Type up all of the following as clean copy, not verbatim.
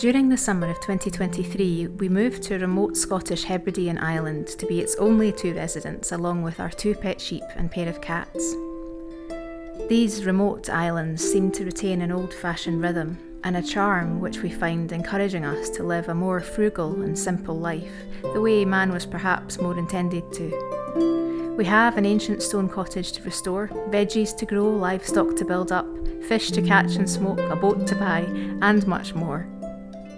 During the summer of 2023, we moved to a remote Scottish Hebridean island to be its only two residents, along with our two pet sheep and pair of cats. These remote islands seem to retain an old-fashioned rhythm and a charm which we find encouraging us to live a more frugal and simple life, the way man was perhaps more intended to. We have an ancient stone cottage to restore, veggies to grow, livestock to build up, fish to catch and smoke, a boat to buy, and much more.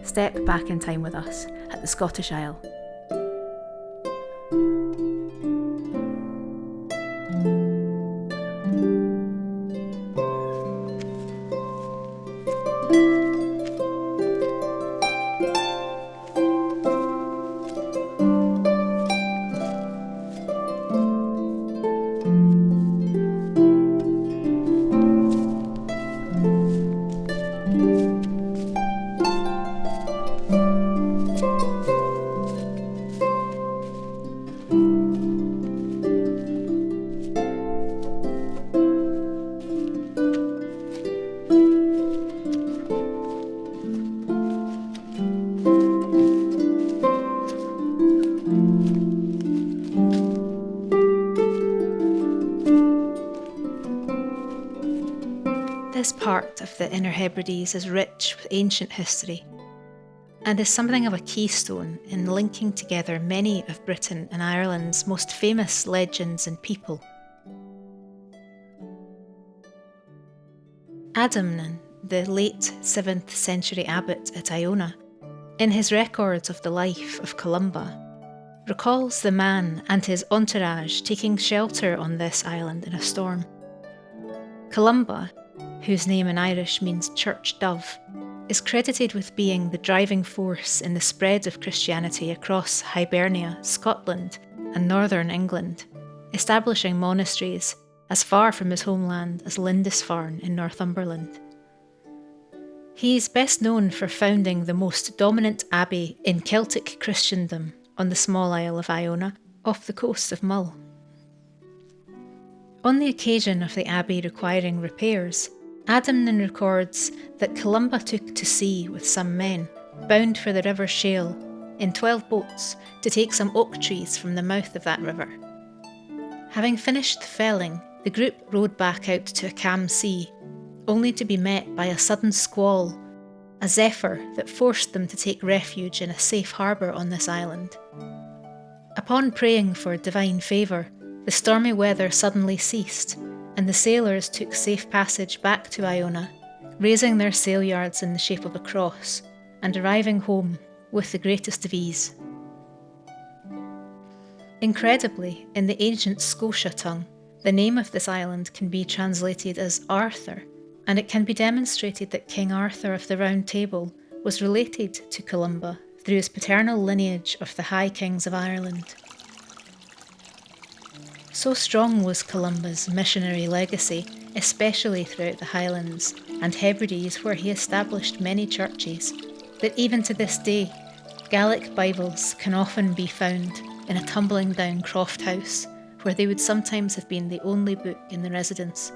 Step back in time with us at the Scottish Isle. This part of the Inner Hebrides is rich with ancient history and is something of a keystone in linking together many of Britain and Ireland's most famous legends and people. Adamnan, the late 7th century abbot at Iona, in his records of the life of Columba, recalls the man and his entourage taking shelter on this island in a storm. Columba, whose name in Irish means church dove, is credited with being the driving force in the spread of Christianity across Hibernia, Scotland, and northern England, establishing monasteries as far from his homeland as Lindisfarne in Northumberland. He is best known for founding the most dominant abbey in Celtic Christendom on the small isle of Iona, off the coast of Mull. On the occasion of the abbey requiring repairs, Adamnan records that Columba took to sea with some men, bound for the River Shale, in 12 boats to take some oak trees from the mouth of that river. Having finished felling, the group rowed back out to a calm sea, only to be met by a sudden squall, a zephyr that forced them to take refuge in a safe harbour on this island. Upon praying for divine favour, the stormy weather suddenly ceased, and the sailors took safe passage back to Iona, raising their sail yards in the shape of a cross, and arriving home with the greatest of ease. Incredibly, in the ancient Scotia tongue, the name of this island can be translated as Arthur, and it can be demonstrated that King Arthur of the Round Table was related to Columba through his paternal lineage of the High Kings of Ireland. So strong was Columba's missionary legacy, especially throughout the Highlands and Hebrides where he established many churches, that even to this day, Gaelic Bibles can often be found in a tumbling down croft house, where they would sometimes have been the only book in the residence.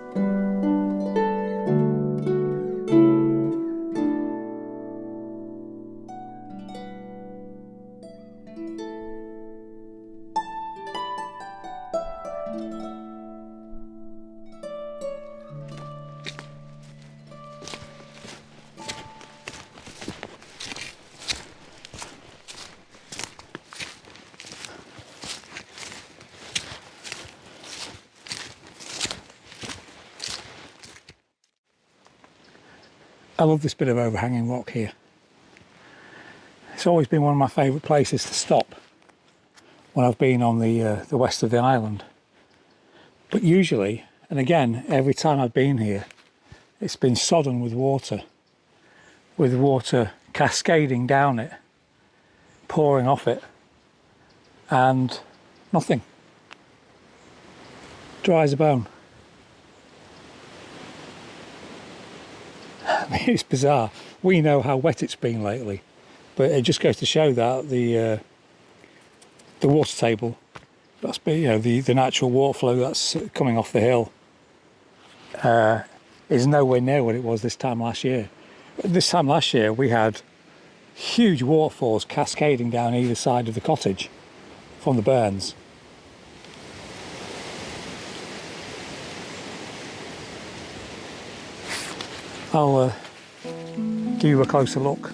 I love this bit of overhanging rock here. It's always been one of my favourite places to stop when I've been on the west of the island. But usually, and again, every time I've been here, it's been sodden with water cascading down it, pouring off it, and nothing. Dry as a bone. It's bizarre. We know how wet it's been lately, but it just goes to show that the water table, that's the natural water flow that's coming off the hill, is nowhere near what it was this time last year. This time last year we had huge waterfalls cascading down either side of the cottage from the burns. I'll give you a closer look.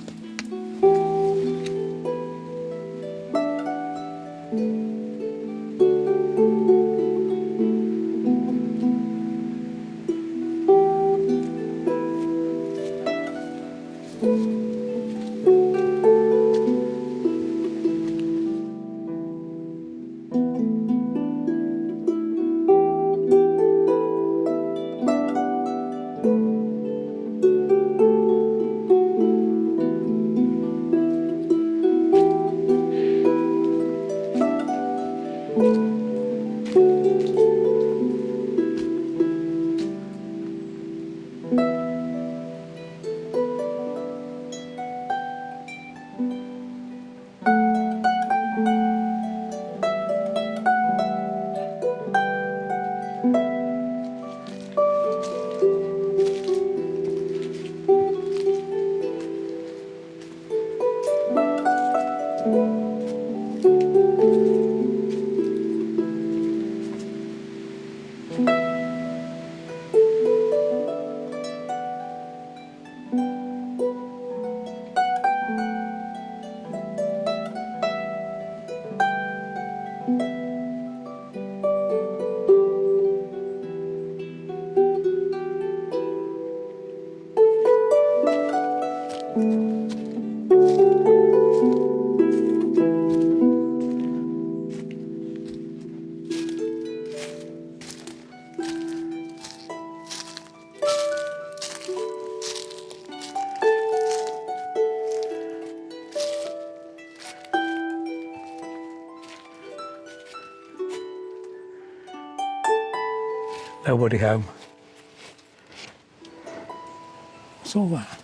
Nobody home. What's all that?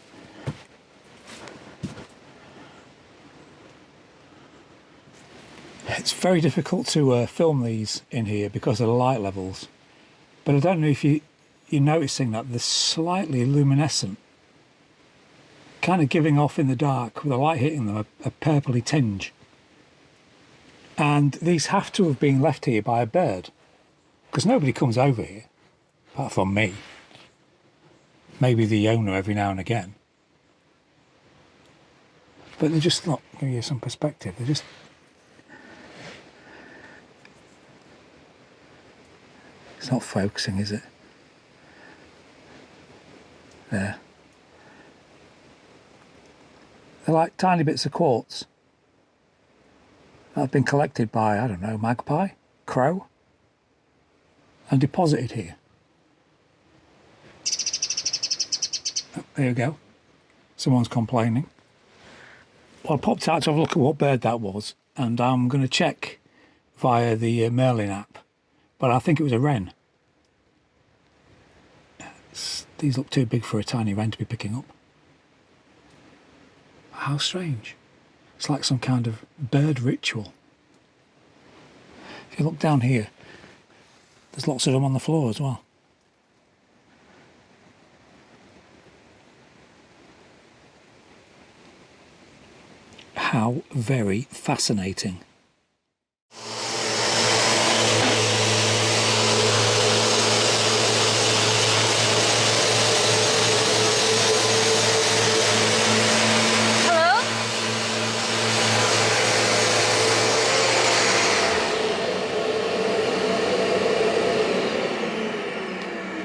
It's very difficult to film these in here because of the light levels, but I don't know if you're noticing that they're slightly luminescent, kind of giving off in the dark with the light hitting them a purpley tinge. And these have to have been left here by a bird, because nobody comes over here apart from me, maybe the owner every now and again, but they're just not giving you some perspective. They're just, it's not focusing, is it? There. They're like tiny bits of quartz that have been collected by, I don't know, magpie, crow, and deposited here. Oh, there you go. Someone's complaining. Well, I popped out to have a look at what bird that was, and I'm going to check via the Merlin app, but I think it was a wren. These look too big for a tiny wren to be picking up. How strange. It's like some kind of bird ritual. If you look down here, there's lots of them on the floor as well. How very fascinating.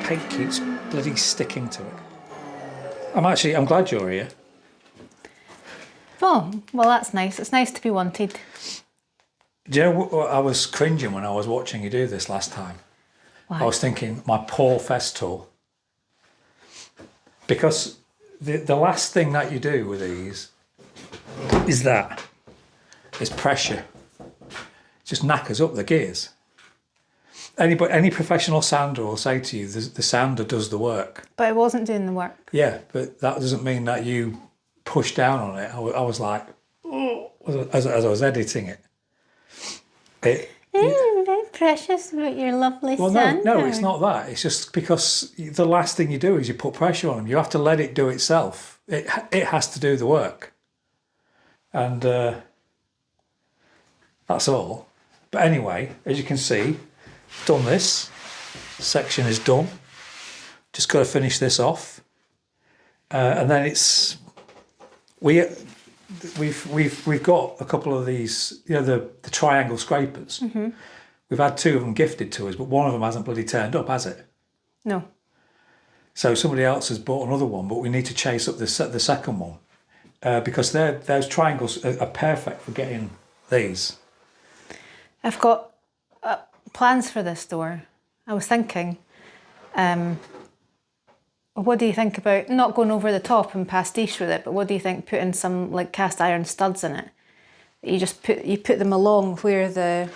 Paint keeps bloody sticking to it. I'm glad you're here. Oh, well, that's nice. It's nice to be wanted. Do you know what I was cringing when I was watching you do this last time? Why? I was thinking, my poor Festool. Because the last thing that you do with these is pressure. It just knackers up the gears. Any professional sounder will say to you, the sounder does the work. But I wasn't doing the work. Yeah, but that doesn't mean that you push down on it. I was like, oh, as I was editing it. Very precious about your lovely sounder. No, it's not that. It's just because the last thing you do is you put pressure on them. You have to let it do itself. It has to do the work. And that's all. But anyway, as you can see, done this. Section is done. Just got to finish this off. And then we've got a couple of these, the triangle scrapers. Mm-hmm. We've had 2 of them gifted to us, but one of them hasn't bloody turned up, has it? No. So somebody else has bought another one, but we need to chase up the second one because those triangles are perfect for getting these. I've got plans for this door. I was thinking, what do you think about not going over the top and pastiche with it, but what do you think putting some like cast iron studs in it? You just put them along where the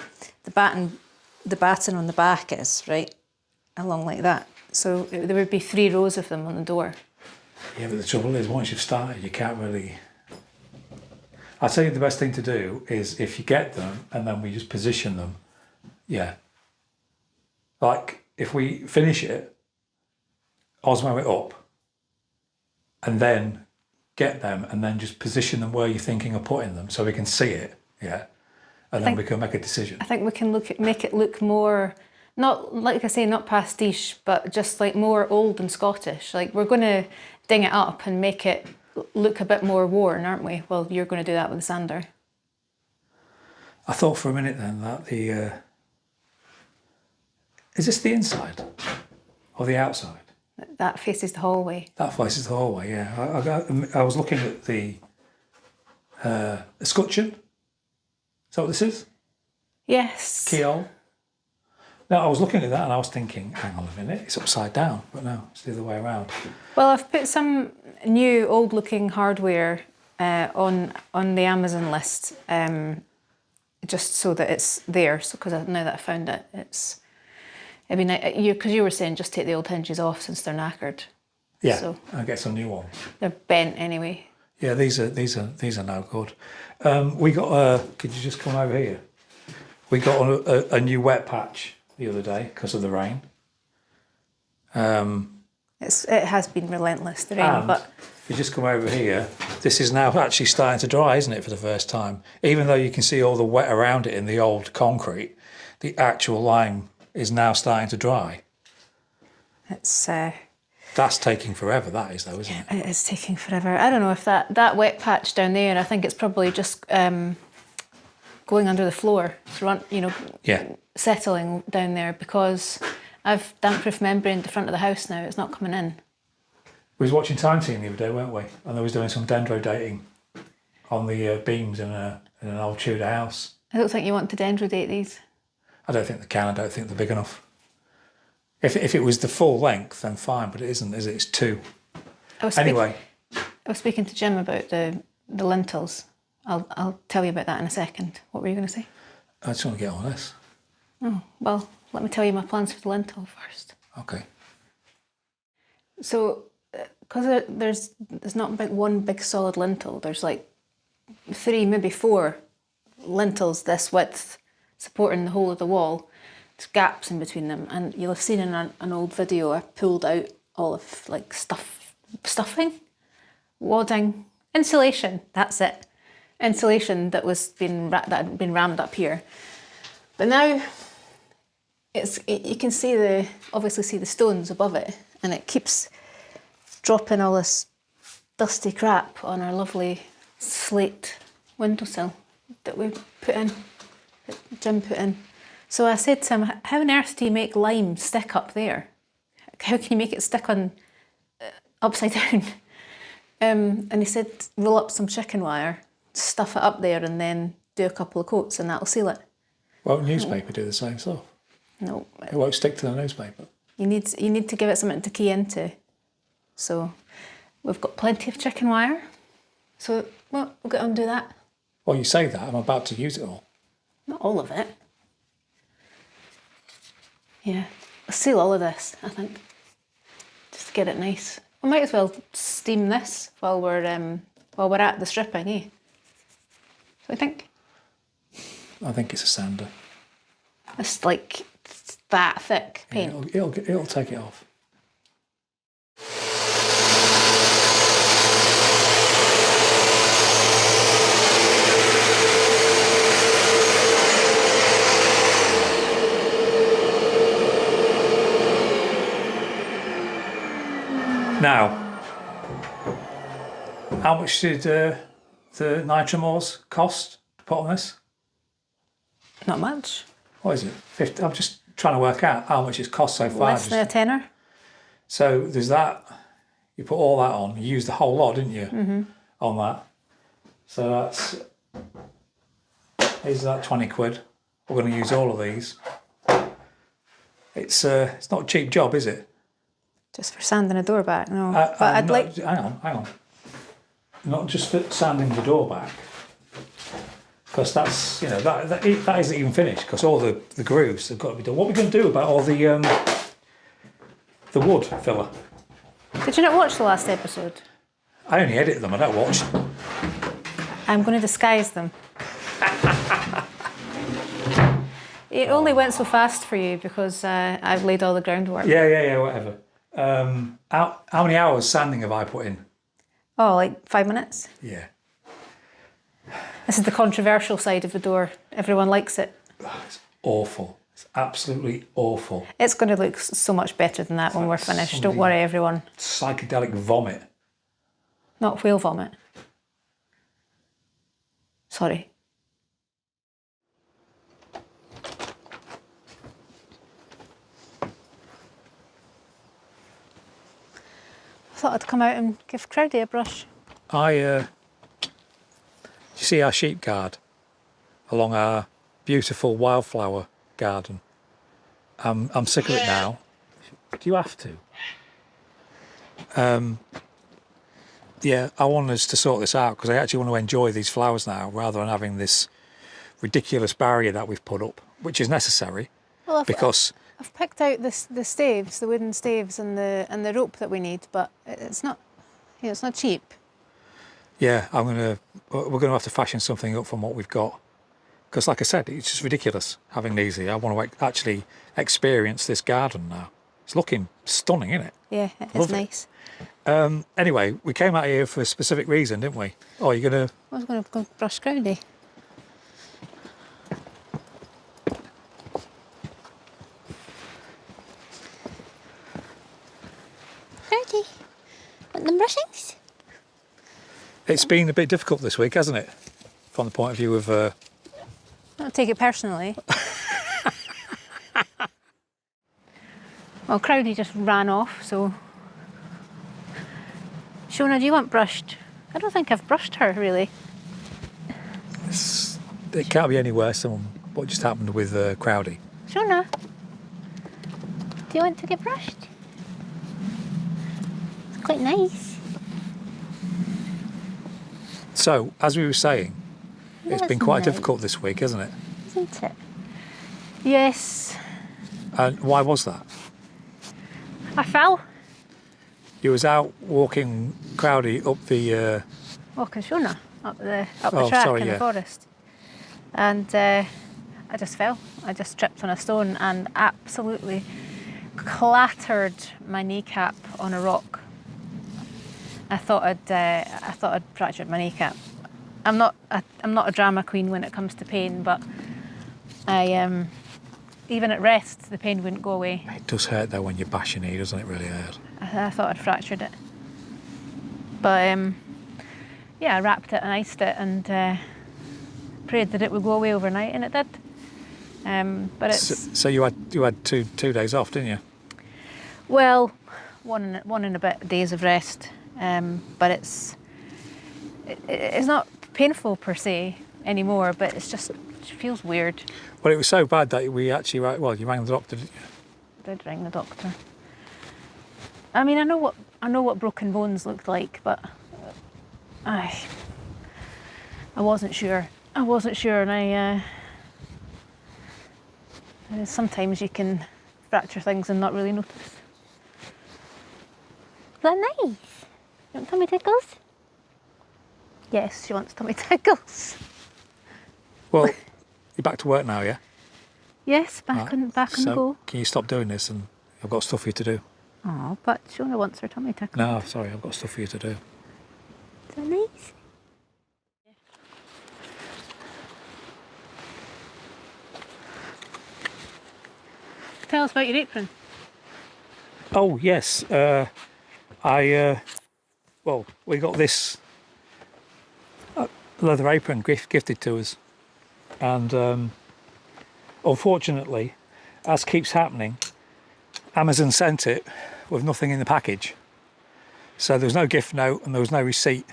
batten on the back is, right? Along like that. So there would be 3 rows of them on the door. Yeah, but the trouble is, once you've started, you can't really... I'll tell you the best thing to do is if you get them and then we just position them, yeah. Like, if we finish it, Osmo it up, and then get them and then just position them where you're thinking of putting them so we can see it, yeah? And then we can make a decision. I think we can make it look more... Not, like I say, not pastiche, but just like more old and Scottish. Like, we're going to ding it up and make it look a bit more worn, aren't we? Well, you're going to do that with the sander. I thought for a minute then that the... Is this the inside or the outside? That faces the hallway. That faces the hallway, yeah. I was looking at the escutcheon. Is that what this is? Yes. Keyhole. No, I was looking at that and I was thinking, hang on a minute, it's upside down. But no, it's the other way around. Well, I've put some new old-looking hardware on the Amazon list, just so that it's there. So, because now that I found it, I mean, because you were saying just take the old hinges off since they're knackered. Yeah, so and get some new ones. They're bent anyway. Yeah, these are no good. We got could you just come over here? We got a new wet patch the other day because of the rain. It has been relentless, the rain, but if you just come over here, this is now actually starting to dry, isn't it, for the first time? Even though you can see all the wet around it in the old concrete, the actual lime is now starting to dry. It's that's taking forever, that is, though, isn't it? It is taking forever. I don't know if that wet patch down there, I think it's probably just going under the floor, settling down there, because I've damp-proof membrane at the front of the house now. It's not coming in. We was watching Time Team the other day, weren't we? And they was doing some dendro dating on the beams in an old Tudor house. I don't think you want to dendro date these. I don't think they can. I don't think they're big enough. If it was the full length, then fine, but it isn't, is it? It's 2. Anyway. I was speaking to Jim about the lintels. I'll tell you about that in a second. What were you going to say? I just want to get on this. Oh, well, let me tell you my plans for the lintel first. Okay. So, because there's not one big solid lintel, there's like 3, maybe 4 lintels this width supporting the whole of the wall. There's gaps in between them, and you'll have seen in an old video I pulled out all of like stuffing, wadding, insulation. That's it, insulation that had been rammed up here. But now you can obviously see the stones above it, and it keeps dropping all this dusty crap on our lovely slate windowsill that Jim put in. So I said to him, how on earth do you make lime stick up there? How can you make it stick on upside down? And he said, roll up some chicken wire, stuff it up there, and then do a couple of coats, and that'll seal it. Won't newspaper do the same stuff? No. It won't stick to the newspaper. You need to give it something to key into. So we've got plenty of chicken wire. So we'll get on and do that. Well, you say that, I'm about to use it all. Not all of it. Yeah, I'll seal all of this, I think. Just to get it nice. We might as well steam this while we're at the stripping, eh? So I think. I think it's a sander. It's like that thick paint. Yeah, it'll take it off. Now, how much did the nitromors cost to put on this? Not much. What is it? 50? I'm just trying to work out how much it's cost so far. Less than a tenner. So there's that. You put all that on. You used the whole lot, didn't you? Mm-hmm. On that. So that's... Is that 20 quid? We're going to use all of these. It's not a cheap job, is it? Just for sanding a door back, no. But I'd like... Hang on. Not just for sanding the door back. Because that's, that isn't even finished, because all the grooves have got to be done. What are we going to do about all the wood filler? Did you not watch the last episode? I only edit them, I don't watch. I'm going to disguise them. It only went so fast for you because I've laid all the groundwork. Yeah, whatever. How many hours sanding have I put in? Oh, like 5 minutes? Yeah. This is the controversial side of the door. Everyone likes it. It's awful. It's absolutely awful. It's going to look so much better than that when we're finished. Don't worry, everyone. Psychedelic vomit. Not whale vomit. Sorry. I thought I'd come out and give Crowdy a brush. You see our sheep guard along our beautiful wildflower garden? I'm sick of it now. Do you have to? Yeah, I want us to sort this out because I actually want to enjoy these flowers now rather than having this ridiculous barrier that we've put up, which is necessary. Well, I've picked out the staves, the wooden staves, and the rope that we need, but it's not cheap. Yeah, we're gonna have to fashion something up from what we've got, because like I said, it's just ridiculous having these here. I want to actually experience this garden now. It's looking stunning, isn't it? Yeah, it is nice. Anyway, we came out here for a specific reason, didn't we? Oh, you're gonna... I was going to go brush Crowdy. Crowdy, want them brushings? It's been a bit difficult this week, hasn't it? From the point of view of... Don't take it personally. Well, Crowdy just ran off, so... Shona, do you want brushed? I don't think I've brushed her, really. It can't be any worse than what just happened with Crowdy. Shona, do you want to get brushed? It's quite nice. So, as we were saying, it's been quite difficult this week, hasn't it? Isn't it? Yes. And why was that? I fell. You was out walking Crowdy up the... Walking Shona up the track in the forest. And I just fell. I just tripped on a stone and absolutely clattered my kneecap on a rock. I thought I'd fractured my kneecap. I'm not a drama queen when it comes to pain, but I even at rest the pain wouldn't go away. It does hurt though when you bash your knee, doesn't it? Really hurt. I thought I'd fractured it, but yeah, I wrapped it and iced it and prayed that it would go away overnight, and it did. But it's so you had two days off, didn't you? Well, one and a bit days of rest. But it's not painful per se anymore, but it feels weird. Well, it was so bad that we actually, you rang the doctor, didn't you? I did ring the doctor. I mean, I know what broken bones looked like, but I wasn't sure. And sometimes you can fracture things and not really notice. Is that nice? You want tummy tickles? Yes, she wants tummy tickles. Well, you're back to work now, yeah? Yes, back on the go. Can you stop doing this? And I've got stuff for you to do. Oh, but Shona wants her tummy tickles. No, sorry, I've got stuff for you to do. Is that nice? Tell us about your apron. Oh, yes. Well, we got this leather apron gifted to us, and unfortunately, as keeps happening, Amazon sent it with nothing in the package. So there was no gift note and there was no receipt.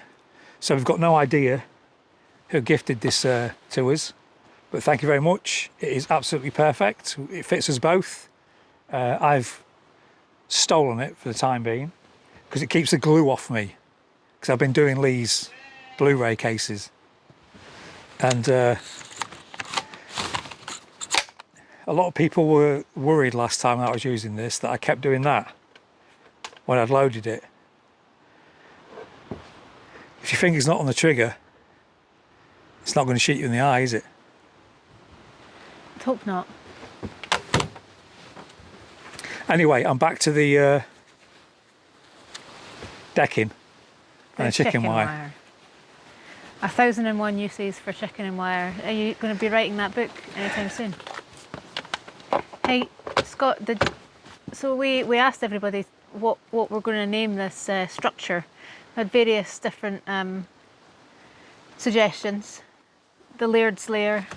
So we've got no idea who gifted this to us. But thank you very much. It is absolutely perfect. It fits us both. I've stolen it for the time being because it keeps the glue off me. Because I've been doing Lee's Blu-ray cases. And a lot of people were worried last time that I was using this that I kept doing that when I'd loaded it. If your finger's not on the trigger, it's not going to shoot you in the eye, is it? I'd hope not. Anyway, I'm back to the decking and the chicken wire. 1001 uses for chicken and wire. Are you going to be writing that book anytime soon? Hey, Scott, so we asked everybody what we're going to name this structure. We had various different suggestions. The Laird's Lair.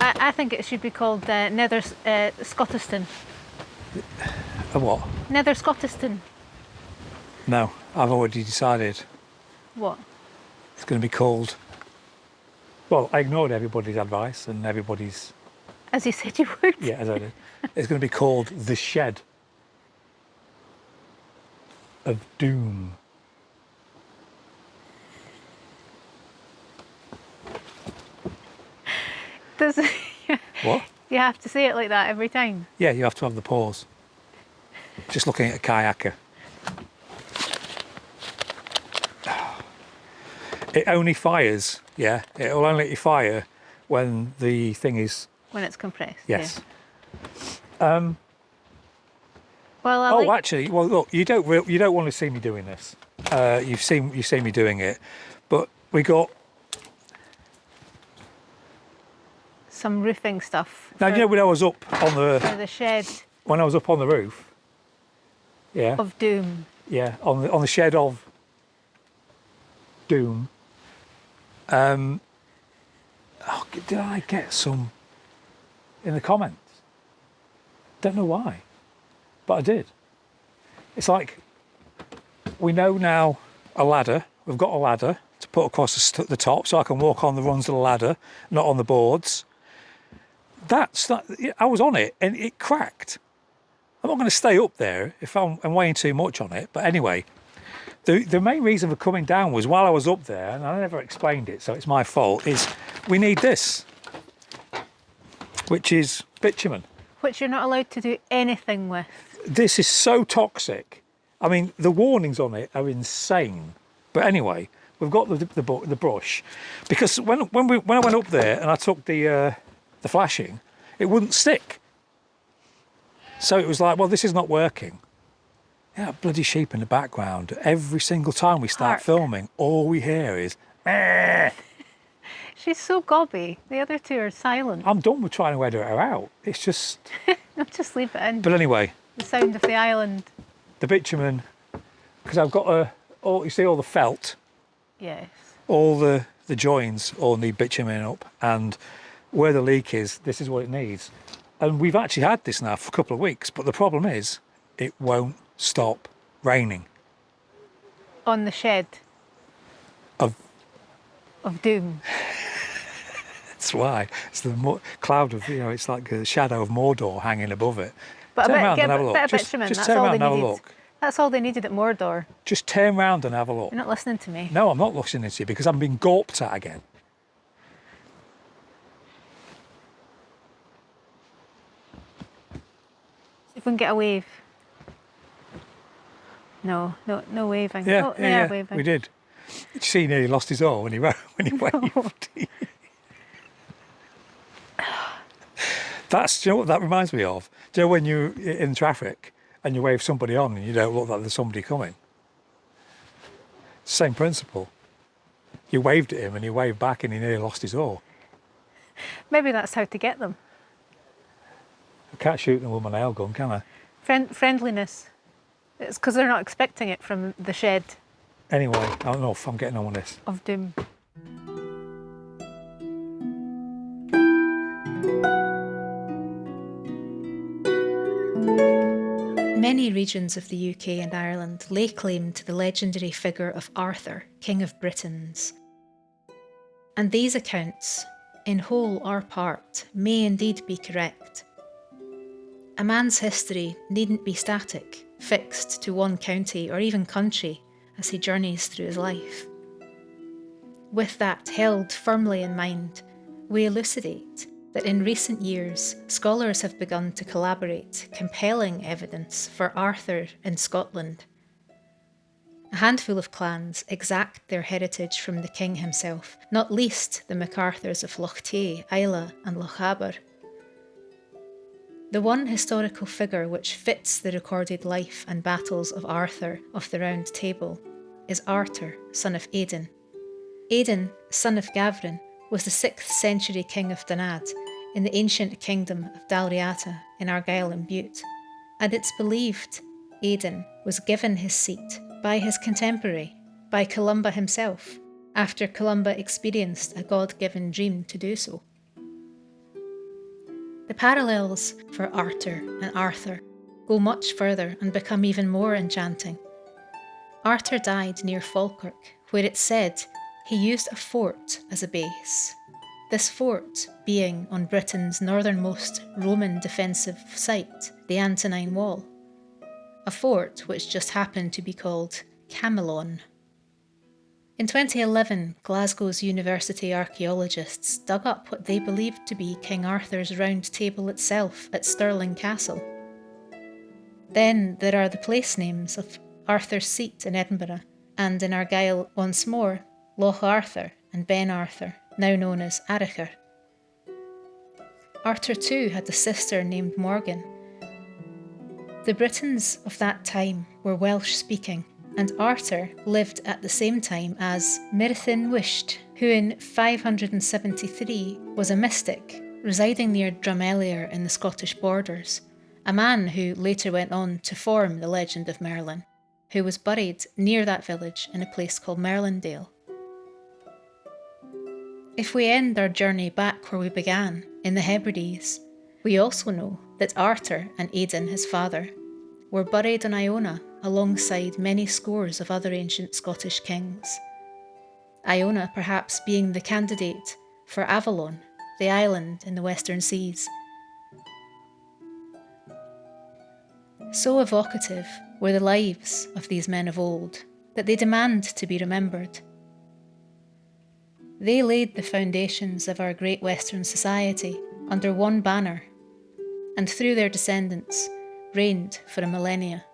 I think it should be called Nether Scottiston. A what? Nether Scottiston. No, I've already decided. What? It's going to be called... Well, I ignored everybody's advice and everybody's... As you said you would. Yeah, as I did. It's going to be called The Shed of Doom. What? You have to say it like that every time? Yeah, you have to have the pause. Just looking at a kayaker. It only fires, yeah. It will only fire when the thing is... When it's compressed. Yes. Yeah. Well, actually, well, look, you don't want to see me doing this. You've seen me doing it, but we got some roofing stuff. Now, you know, when I was up on for the shed. When I was up on the roof. Yeah. Of Doom. Yeah, on the shed of Doom. Did I get some in the comments? Don't know why, but I did. It's like we know now a ladder. We've got a ladder to put across the top, so I can walk on the rungs of the ladder, not on the boards. I was on it and it cracked. I'm not going to stay up there if I'm weighing too much on it. But anyway, the main reason for coming down was while I was up there, and I never explained it, so it's my fault, is we need this, which is bitumen. Which you're not allowed to do anything with. This is so toxic. I mean, the warnings on it are insane. But anyway, we've got the brush, because when I went up there and I took the flashing, it wouldn't stick. So it was like, well, this is not working. Yeah, bloody sheep in the background. Every single time we start filming, all we hear is, "Meh." She's so gobby. The other two are silent. I'm done with trying to edit her out. It's just... No, just leave it in. But anyway. The sound of the island. The bitumen, because I've got you see all the felt? Yes. All the joins all need bitumen up, and where the leak is, this is what it needs. And we've actually had this now for a couple of weeks, but the problem is it won't stop raining. On the shed? Of Doom. That's why. It's the cloud of, it's like a shadow of Mordor hanging above it. But turn around and have a look. Bit of bitumen, just that's turn all around they and have needed. a look. That's all they needed at Mordor. Just turn round and have a look. You're not listening to me. No, I'm not listening to you because I'm being gawped at again. If we can get a wave. No waving. Yeah, yeah, waving. We did. Did you see he nearly lost his oar when he waved? Do you know what that reminds me of? Do you know when you're in traffic and you wave somebody on and you don't look like there's somebody coming? Same principle. You waved at him and he waved back and he nearly lost his oar. Maybe that's how to get them. can't shoot them with my nail gun, can I? Friendliness. It's because they're not expecting it from the shed Anyway, I don't know if I'm getting on with this. of doom. Many regions of the UK and Ireland lay claim to the legendary figure of Arthur, King of Britons. And these accounts, in whole or part, may indeed be correct. A man's history needn't be static, fixed to one county or even country as he journeys through his life. With that held firmly in mind, we elucidate that in recent years, scholars have begun to collaborate compelling evidence for Arthur in Scotland. A handful of clans exact their heritage from the king himself, not least the MacArthurs of Loch Tay, Islay and Lochaber. The one historical figure which fits the recorded life and battles of Arthur of the Round Table is Arthur, son of Aidan. Aidan, son of Gavrin, was the 6th century king of Donad in the ancient kingdom of Dalriata in Argyll and Bute, and it's believed Aidan was given his seat by his contemporary, by Columba himself, after Columba experienced a God-given dream to do so. The parallels for Arthur and Arthur go much further and become even more enchanting. Arthur died near Falkirk, where it's said he used a fort as a base. This fort being on Britain's northernmost Roman defensive site, the Antonine Wall. A fort which just happened to be called Camelon. In 2011, Glasgow's university archaeologists dug up what they believed to be King Arthur's Round Table itself at Stirling Castle. Then there are the place names of Arthur's Seat in Edinburgh, and in Argyll once more, Loch Arthur and Ben Arthur, now known as Arachar. Arthur too had a sister named Morgan. The Britons of that time were Welsh-speaking, and Arthur lived at the same time as Myrddin Wyllt, who in 573 was a mystic, residing near Drummelier in the Scottish borders, a man who later went on to form the legend of Merlin, who was buried near that village in a place called Merlindale. If we end our journey back where we began, in the Hebrides, we also know that Arthur and Aidan, his father, were buried in Iona alongside many scores of other ancient Scottish kings. Iona perhaps being the candidate for Avalon, the island in the Western Seas. So evocative were the lives of these men of old that they demand to be remembered. They laid the foundations of our great Western society under one banner, and through their descendants reigned for a millennia.